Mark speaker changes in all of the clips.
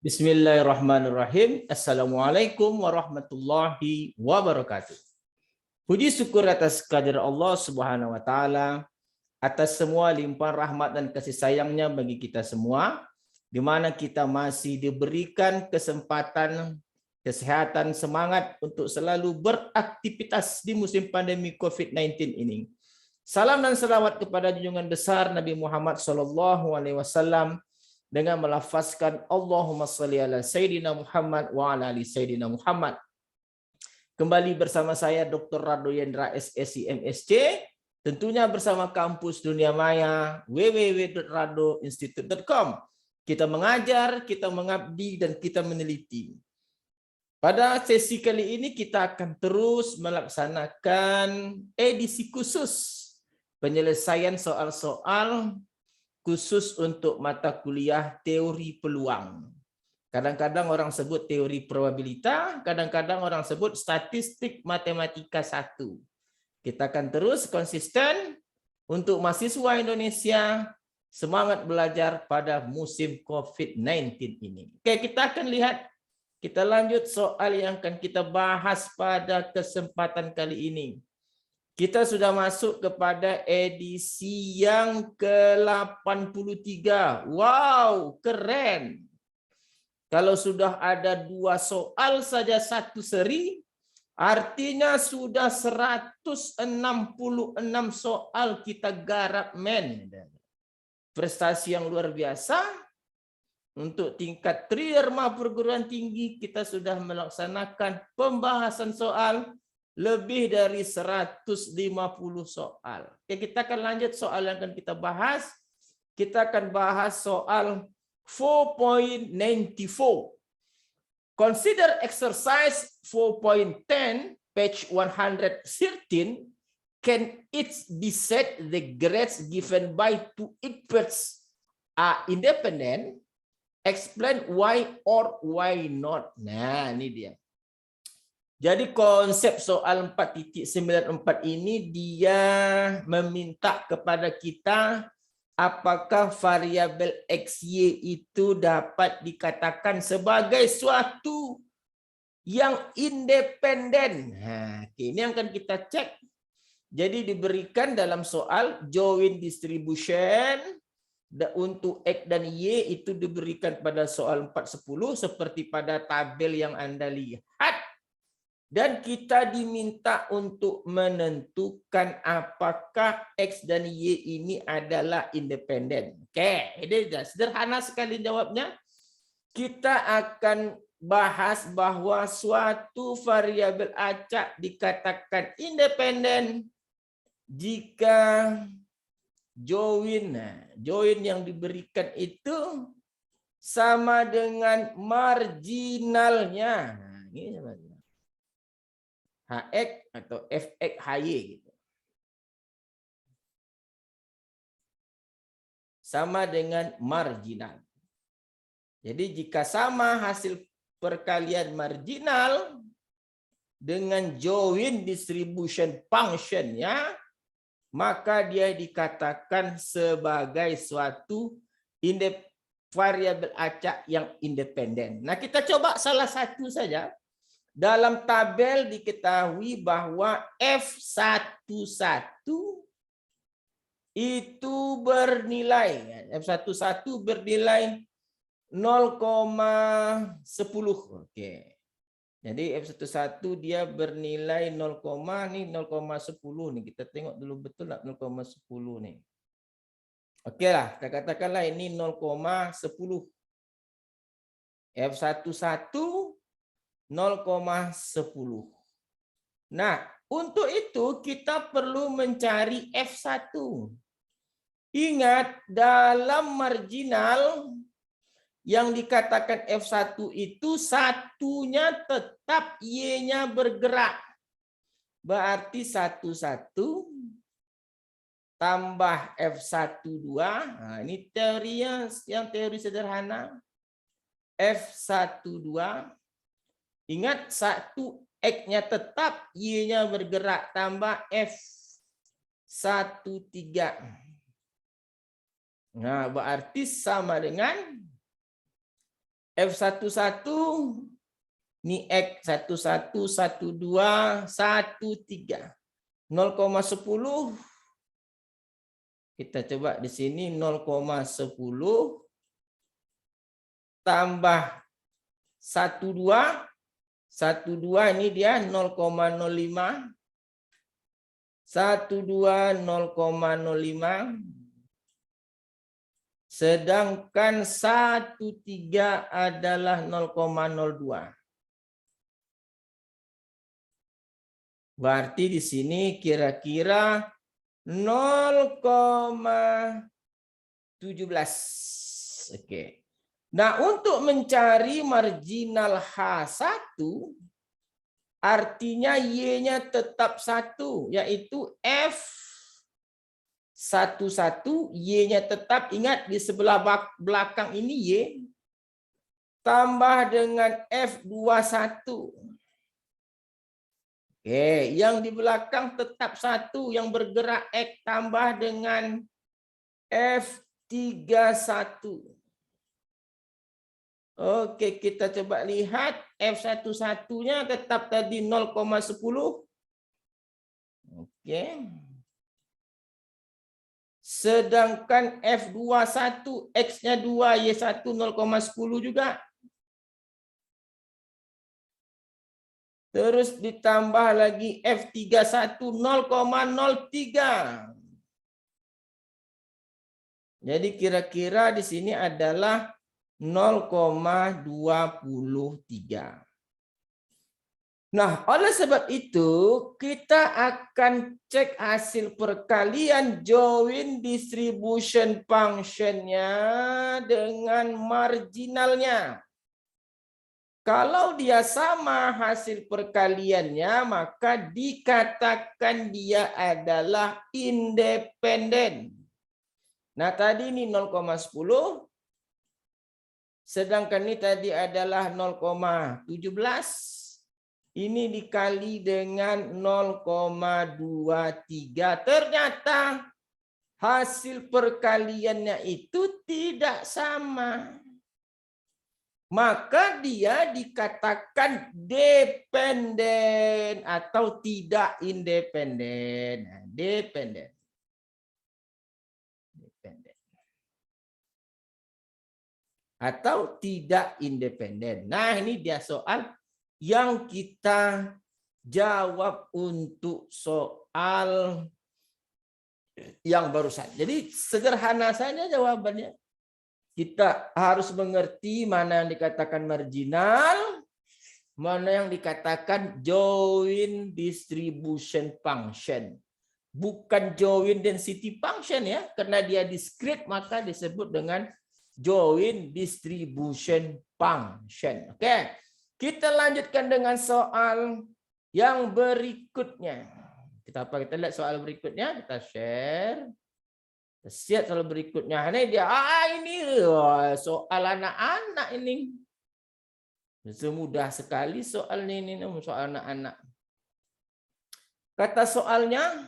Speaker 1: Bismillahirrahmanirrahim. Assalamualaikum warahmatullahi wabarakatuh. Puji syukur atas kehadirat Allah Subhanahu wa taala, atas semua limpahan rahmat dan kasih sayangnya bagi kita semua, di mana kita masih diberikan kesempatan, kesehatan, semangat untuk selalu beraktivitas di musim pandemi COVID-19 ini. Salam dan salawat kepada junjungan besar Nabi Muhammad SAW dengan melafazkan Allahumma shalli ala Sayyidina Muhammad wa ala ali Sayyidina Muhammad. Kembali bersama saya Dr. Rado Yendra SSI MSc, tentunya bersama kampus Dunia Maya www.radoinstitute.com. Kita mengajar, kita mengabdi, dan kita meneliti. Pada sesi kali ini kita akan terus melaksanakan edisi khusus penyelesaian soal-soal khusus untuk mata kuliah teori peluang. Kadang-kadang orang sebut teori probabilitas, kadang-kadang orang sebut statistik matematika 1. Kita akan terus konsisten untuk mahasiswa Indonesia semangat belajar pada musim COVID-19 ini. Oke, kita akan lihat, kita lanjut soal yang akan kita bahas pada kesempatan kali ini. Kita sudah masuk kepada edisi yang ke-83. Wow, keren. Kalau sudah ada 2 soal saja satu seri, artinya sudah 166 soal kita garap, men. Prestasi yang luar biasa. Untuk tingkat Tridharma perguruan tinggi, kita sudah melaksanakan pembahasan soal lebih dari 150 soal. Oke, kita akan lanjut soal yang akan kita bahas. Kita akan bahas soal 4.94. Consider exercise 4.10, page 113. Can it be said the grades given by two inputs are independent? Explain why or why not. Nah, ini dia. Jadi konsep soal 4.94 ini dia meminta kepada kita apakah variabel XY itu dapat dikatakan sebagai suatu yang independen. Nah, ini yang akan kita cek. Jadi diberikan dalam soal joint distribution untuk X dan Y itu diberikan pada soal 4.10 seperti pada tabel yang Anda lihat. Dan kita diminta untuk menentukan apakah X dan Y ini adalah independen. Oke, ini sederhana sekali jawabnya. Kita akan bahas bahwa suatu variabel acak dikatakan independen jika join yang diberikan itu sama dengan marginalnya. Nah, ini sebenarnya. HX atau FX HY gitu. Sama dengan marginal. Jadi jika sama hasil perkalian marginal dengan joint distribution function-nya, maka dia dikatakan sebagai suatu variabel acak yang independen. Nah, kita coba salah satu saja. Dalam tabel diketahui bahwa F11 itu bernilai, F11 bernilai 0,10. Oke. Jadi F11 dia bernilai 0, nih 0,10 nih. Kita tengok dulu betul lah 0,10 nih. Oke lah, kita katakanlah ini 0,10. F11 0,10. Nah, untuk itu kita perlu mencari F1. Ingat, dalam marginal yang dikatakan F1 itu satunya tetap Y-nya bergerak. Berarti 11 tambah F12. Nah, ini teorinya yang teori sederhana. F12. Ingat, 1 X-nya tetap, Y-nya bergerak, tambah F13. Nah, berarti sama dengan F11 ini X 11, 12, 13. 0,10 kita coba di sini 0,10 tambah 12. 12 ini dia 0,05. 12 0,05. Sedangkan 13 adalah 0,02. Berarti di sini kira-kira 0,17. Oke. Nah, untuk mencari marginal H1 artinya Y-nya tetap 1, yaitu F11, Y-nya tetap, ingat di sebelah belakang ini Y, tambah dengan F21. Oke, yang di belakang tetap 1, yang bergerak X tambah dengan F31. Oke, kita coba lihat F11-nya tetap tadi 0,10. Oke. Sedangkan F21 X-nya 2, Y1 0,10 juga. Terus ditambah lagi F31 0,03. Jadi kira-kira di sini adalah 0,23. Nah, oleh sebab itu kita akan cek hasil perkalian joint distribution function-nya dengan marginalnya. Kalau dia sama hasil perkaliannya, maka dikatakan dia adalah independen. Nah, tadi ini 0,10. Sedangkan ini tadi adalah 0,17. Ini dikali dengan 0,23. Ternyata hasil perkaliannya itu tidak sama. Maka dia dikatakan dependen atau tidak independen. Nah, dependen. Atau tidak independen. Nah, ini dia soal yang kita jawab untuk soal yang barusan. Jadi sederhana saja jawabannya. Kita harus mengerti mana yang dikatakan marginal, mana yang dikatakan joint distribution function. Bukan joint density function ya, karena dia discrete maka disebut dengan joint distribution function. Oke, kita lanjutkan dengan soal yang berikutnya. Kita lihat soal berikutnya, kita share. Siap soal berikutnya. Ini dia. Ini soal anak-anak ini. Semudah sekali soal ini. Soal anak-anak. Kata soalnya,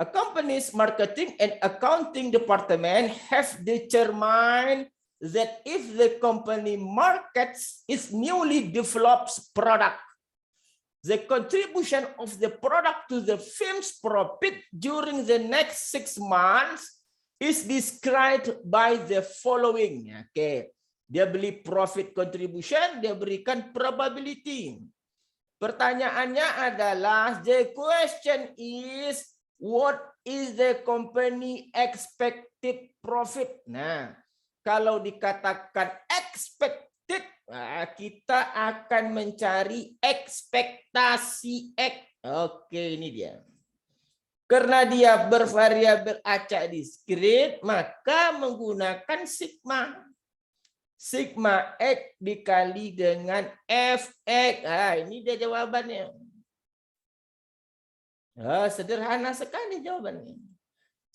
Speaker 1: a company's marketing and accounting department have determined that if the company markets its newly developed product, the contribution of the product to the firm's profit during the next 6 months is described by the following. Oke, dia beli profit contribution, dia berikan probability. Pertanyaannya adalah, the question is, what is the company expected profit? Nah, kalau dikatakan expected, kita akan mencari ekspektasi X. Oke, ini dia. Karena dia bervariabel acak diskrit, maka menggunakan sigma. Sigma X dikali dengan Fx. Ini dia jawabannya. Sederhana sekali jawabannya.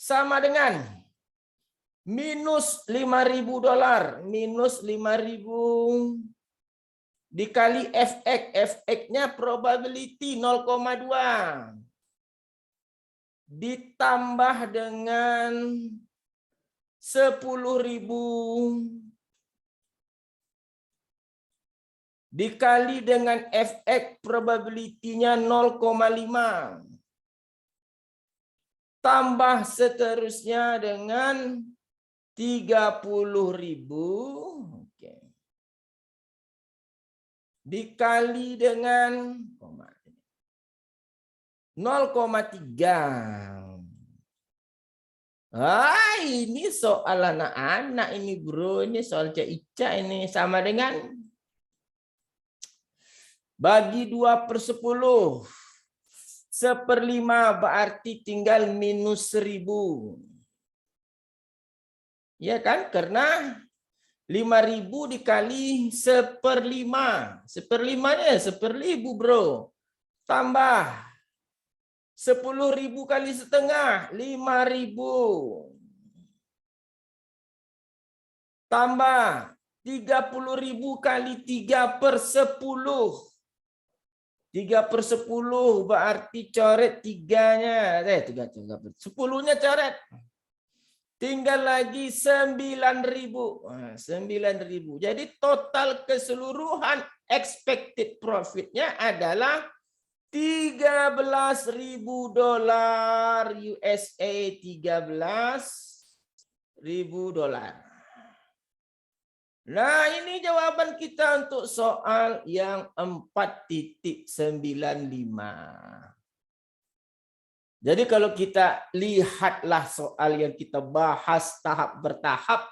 Speaker 1: Sama dengan minus $5.000, minus 5.000 dikali Fx, Fx-nya probability 0,2 ditambah dengan 10.000 dikali dengan Fx probability-nya 0,5. Tambah seterusnya dengan 30.000. Oke. Dikali dengan 0,3. Ini soal anak-anak ini bro. Ini soal Cak Ica ini. Sama dengan bagi 2/10. 1/5 berarti tinggal minus 1000. Ya kan? Karena 5.000 dikali 1/5. 1/5-nya 1/1000 bro. Tambah 10.000 kali setengah, 5.000. Tambah 30.000 kali 3/10. 3/10 berarti coret 3-nya. 10-nya coret. Tinggal lagi 9.000. 9.000. Jadi total keseluruhan expected profit-nya adalah $13.000 USA. $13.000. Nah, ini jawaban kita untuk soal yang 4.95. Jadi kalau kita lihatlah soal yang kita bahas tahap bertahap,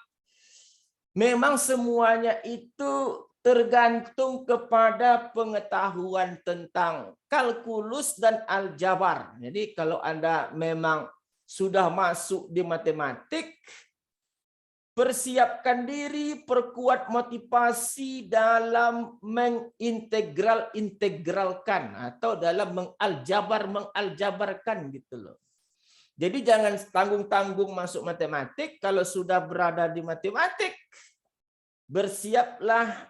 Speaker 1: memang semuanya itu tergantung kepada pengetahuan tentang kalkulus dan aljabar. Jadi kalau Anda memang sudah masuk di matematik, persiapkan diri, perkuat motivasi dalam mengintegralkan atau dalam mengaljabarkan gitu loh. Jadi jangan tanggung-tanggung masuk matematik. Kalau sudah berada di matematik, bersiaplah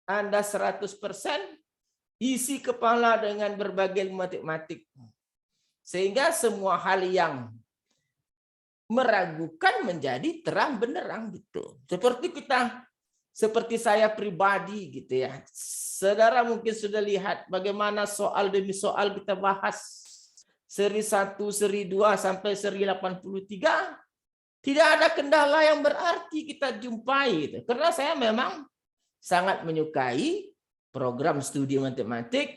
Speaker 1: Anda 100% isi kepala dengan berbagai matematik. Sehingga semua hal yang meragukan menjadi terang benderang gitu. Seperti saya pribadi gitu ya. Saudara mungkin sudah lihat bagaimana soal demi soal kita bahas. Seri 1, seri 2 sampai seri 83. Tidak ada kendala yang berarti kita jumpai gitu. Karena saya memang sangat menyukai program studi matematik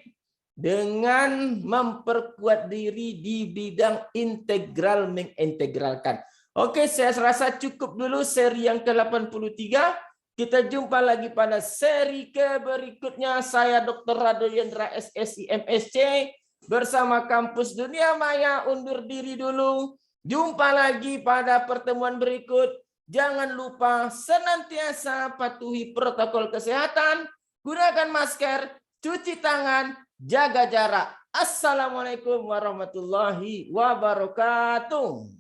Speaker 1: dengan memperkuat diri di bidang integral mengintegralkan. Oke, saya rasa cukup dulu seri yang ke-83. Kita jumpa lagi pada seri berikutnya. Saya Dr. Rado Yendra SSI MSc bersama Kampus Dunia Maya undur diri dulu. Jumpa lagi pada pertemuan berikut. Jangan lupa senantiasa patuhi protokol kesehatan, gunakan masker, cuci tangan, jaga jarak. Assalamualaikum warahmatullahi wabarakatuh.